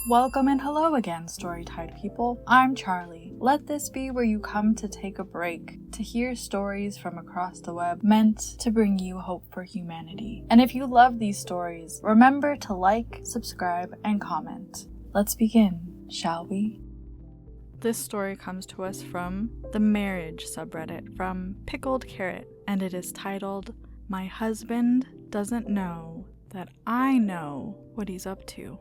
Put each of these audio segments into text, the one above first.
Welcome and hello again, Storytide people. I'm Charlie. Let this be where you come to take a break, to hear stories from across the web meant to bring you hope for humanity. And if you love these stories, remember to like, subscribe, and comment. Let's begin, shall we? This story comes to us from the marriage subreddit from Pickled Carrot, and it is titled, "My Husband Doesn't Know That I Know What He's Up To."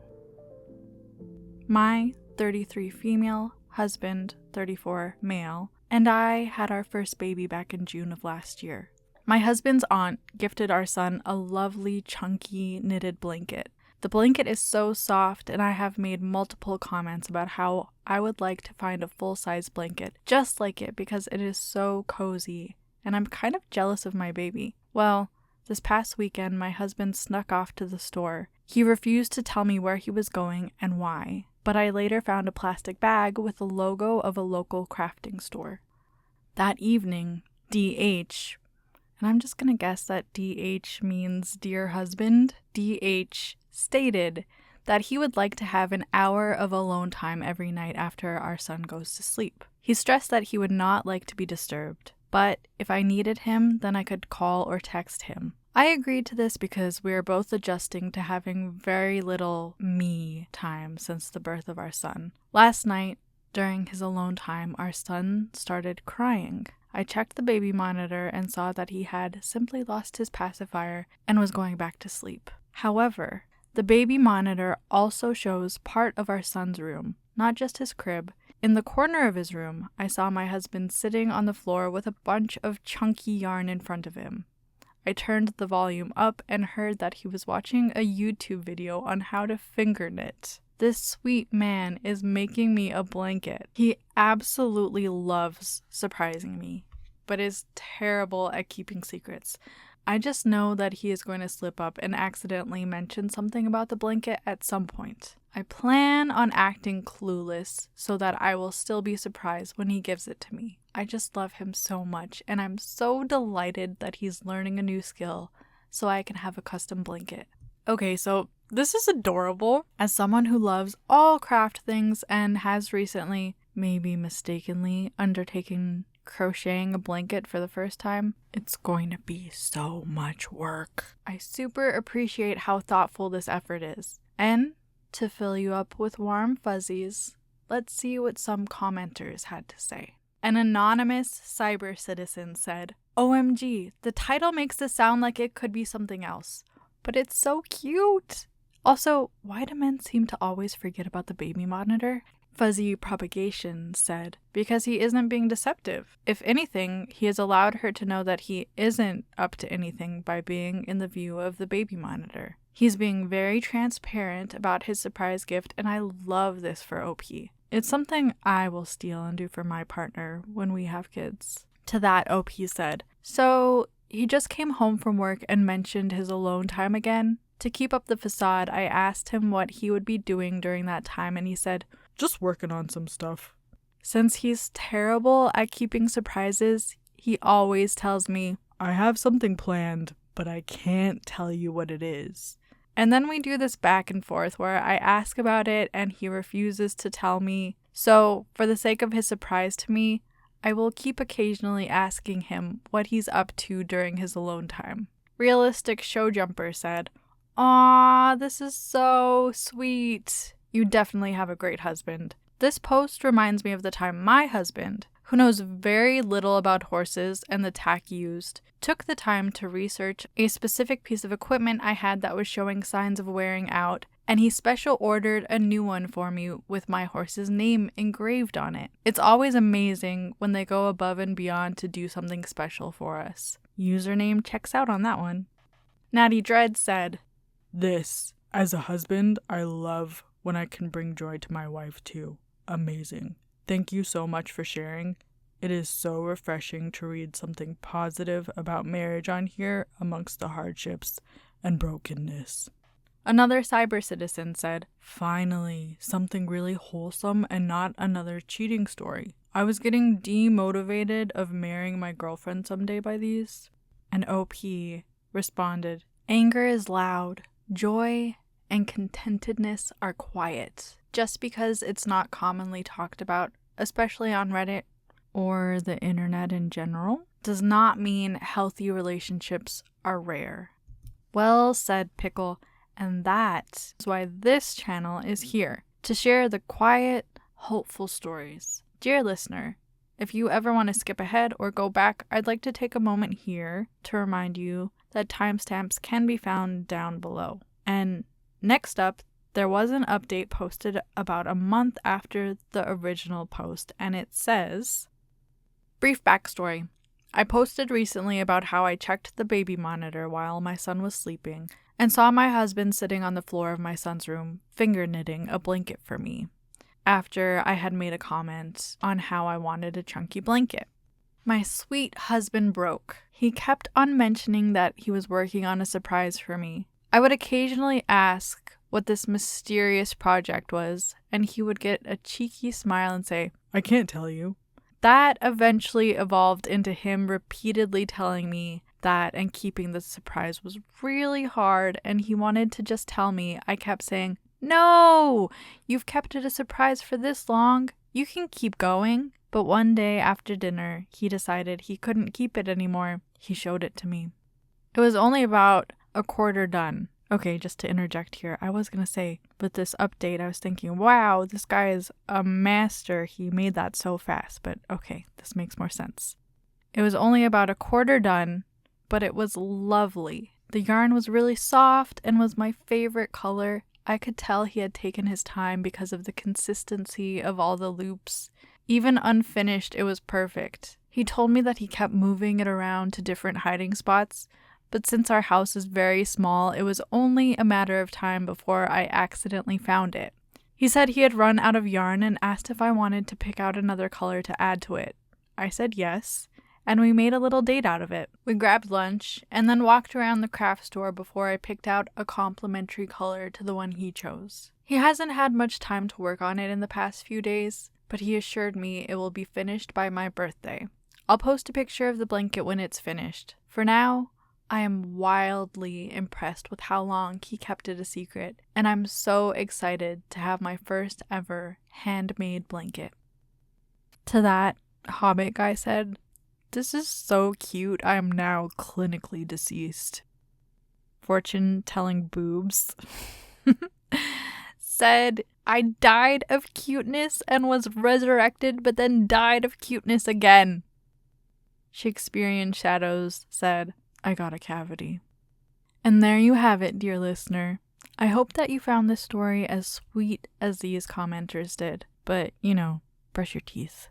My 33 female, husband 34 male, and I had our first baby back in June of last year. My husband's aunt gifted our son a lovely, chunky, knitted blanket. The blanket is so soft, and I have made multiple comments about how I would like to find a full-size blanket just like it because it is so cozy, and I'm kind of jealous of my baby. Well, this past weekend, my husband snuck off to the store. He refused to tell me where he was going and why, but I later found a plastic bag with the logo of a local crafting store. That evening, DH, and I'm just gonna guess that DH means dear husband, DH stated that he would like to have an hour of alone time every night after our son goes to sleep. He stressed that he would not like to be disturbed, but if I needed him, then I could call or text him. I agreed to this because we are both adjusting to having very little me time since the birth of our son. Last night, during his alone time, our son started crying. I checked the baby monitor and saw that he had simply lost his pacifier and was going back to sleep. However, the baby monitor also shows part of our son's room, not just his crib. In the corner of his room, I saw my husband sitting on the floor with a bunch of chunky yarn in front of him. I turned the volume up and heard that he was watching a YouTube video on how to finger knit. This sweet man is making me a blanket. He absolutely loves surprising me, but is terrible at keeping secrets. I just know that he is going to slip up and accidentally mention something about the blanket at some point. I plan on acting clueless so that I will still be surprised when he gives it to me. I just love him so much, and I'm so delighted that he's learning a new skill so I can have a custom blanket. Okay, so this is adorable. As someone who loves all craft things and has recently, maybe mistakenly, undertaken crocheting a blanket for the first time, it's going to be so much work. I super appreciate how thoughtful this effort is. And to fill you up with warm fuzzies, let's see what some commenters had to say. An anonymous cyber citizen said, "OMG, the title makes this sound like it could be something else, but it's so cute. Also, why do men seem to always forget about the baby monitor?" Fuzzy Propagation said, "Because he isn't being deceptive. If anything, he has allowed her to know that he isn't up to anything by being in the view of the baby monitor. He's being very transparent about his surprise gift, and I love this for OP. It's something I will steal and do for my partner when we have kids." To that, OP said, "So he just came home from work and mentioned his alone time again. To keep up the facade, I asked him what he would be doing during that time, and he said, 'Just working on some stuff.' Since he's terrible at keeping surprises, he always tells me, 'I have something planned, but I can't tell you what it is.' And then we do this back and forth where I ask about it and he refuses to tell me. So, for the sake of his surprise to me, I will keep occasionally asking him what he's up to during his alone time." Realistic Show Jumper said, "Aw, this is so sweet. You definitely have a great husband. This post reminds me of the time my husband, who knows very little about horses and the tack used, took the time to research a specific piece of equipment I had that was showing signs of wearing out, and he special ordered a new one for me with my horse's name engraved on it. It's always amazing when they go above and beyond to do something special for us." Username checks out on that one. Natty Dread said, "This, as a husband, I love when I can bring joy to my wife too. Amazing. Thank you so much for sharing. It is so refreshing to read something positive about marriage on here amongst the hardships and brokenness." Another cyber citizen said, "Finally, something really wholesome and not another cheating story. I was getting demotivated of marrying my girlfriend someday by these." And OP responded, "Anger is loud. Joy and contentedness are quiet. Just because it's not commonly talked about, especially on Reddit or the internet in general, does not mean healthy relationships are rare. Well said, Pickle, and that is why this channel is here, to share the quiet, hopeful stories. Dear listener, if you ever want to skip ahead or go back, I'd like to take a moment here to remind you that timestamps can be found down below. And next up, there was an update posted about a month after the original post, and it says, brief backstory. I posted recently about how I checked the baby monitor while my son was sleeping and saw my husband sitting on the floor of my son's room, finger knitting a blanket for me, after I had made a comment on how I wanted a chunky blanket. My sweet husband broke. He kept on mentioning that he was working on a surprise for me. I would occasionally ask what this mysterious project was, and he would get a cheeky smile and say, "I can't tell you." That eventually evolved into him repeatedly telling me that and keeping the surprise was really hard, and he wanted to just tell me. I kept saying, "No, you've kept it a surprise for this long. You can keep going." But one day after dinner, he decided he couldn't keep it anymore. He showed it to me. It was only about a quarter done. Okay, just to interject here, I was going to say, with this update, I was thinking, wow, this guy is a master. He made that so fast. But okay, this makes more sense. It was only about a quarter done, but it was lovely. The yarn was really soft and was my favorite color. I could tell he had taken his time because of the consistency of all the loops. Even unfinished, it was perfect. He told me that he kept moving it around to different hiding spots, but since our house is very small, it was only a matter of time before I accidentally found it. He said he had run out of yarn and asked if I wanted to pick out another color to add to it. I said yes, and we made a little date out of it. We grabbed lunch and then walked around the craft store before I picked out a complementary color to the one he chose. He hasn't had much time to work on it in the past few days, but he assured me it will be finished by my birthday. I'll post a picture of the blanket when it's finished. For now, I am wildly impressed with how long he kept it a secret, and I'm so excited to have my first ever handmade blanket. To that, Hobbit guy said, "This is so cute, I am now clinically deceased." Fortune-telling boobs said, "I died of cuteness and was resurrected, but then died of cuteness again." Shakespearean Shadows said, "I got a cavity." And there you have it, dear listener. I hope that you found this story as sweet as these commenters did, but, brush your teeth.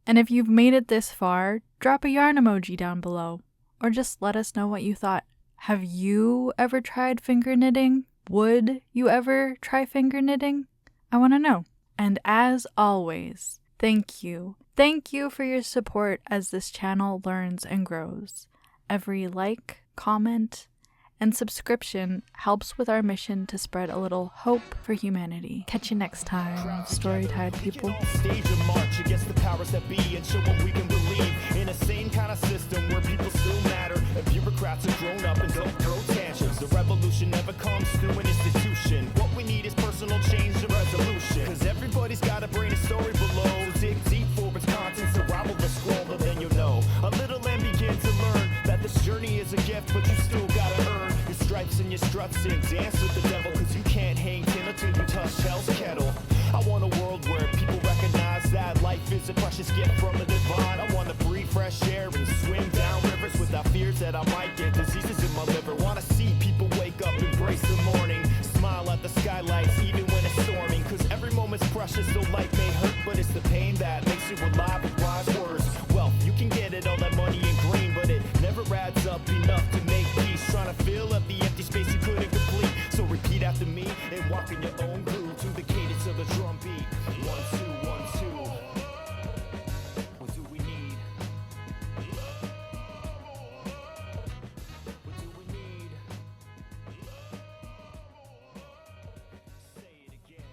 And if you've made it this far, drop a yarn emoji down below, or just let us know what you thought. Have you ever tried finger knitting? Would you ever try finger knitting? I want to know. And as always, thank you. Thank you for your support as this channel learns and grows. Every like, comment, and subscription helps with our mission to spread a little hope for humanity. Catch you next time, Storytide people. Stage a march against the powers that be and show what we can believe in a sane kind of system where people still matter and bureaucrats are grown up and don't throw tantrums. The revolution never comes through an institution. What we need is personal change and resolution. Cause everybody's got a brain, a story below. So dig deep for its content, so rival the scroll, but then you'll know. A little and begin to learn that this journey is a gift, but you still gotta earn your stripes and your struts and dance with the devil. Cause you can't hang tin until you touch hell's kettle. I want a world where people recognize that life is a precious gift from the divine. I want to breathe fresh air and swim down rivers without fears that I might get diseases in my liver. Want to see people wake up, embrace the morning, smile at the skylights even when it's storming. Cause every moment's precious, so life may hurt, but it's the pain that makes you alive with wise words. Well, you can get it, all that money and green, but it never adds up enough to make peace. Trying to fill up the empty space you couldn't complete. So repeat after me and walk in your own groove to the cadence of the drum beat. 1, 2, 1, 2. What do we need? What do we need? Say it again.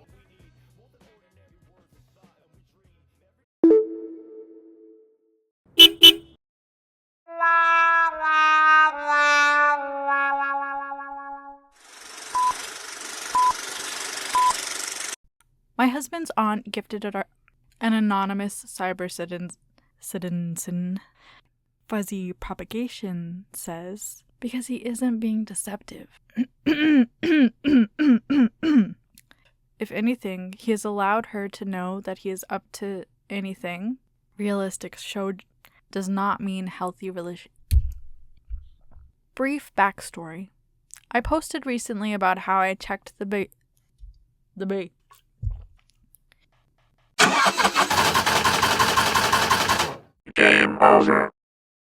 We need more than ordinary words of thought, and we dream every My husband's aunt gifted it an anonymous cyber citizen. Fuzzy propagation says, because he isn't being deceptive. If anything, he has allowed her to know that he is up to anything. Realistic show does not mean healthy relation. Brief backstory. I posted recently about how I checked the bait. Game over.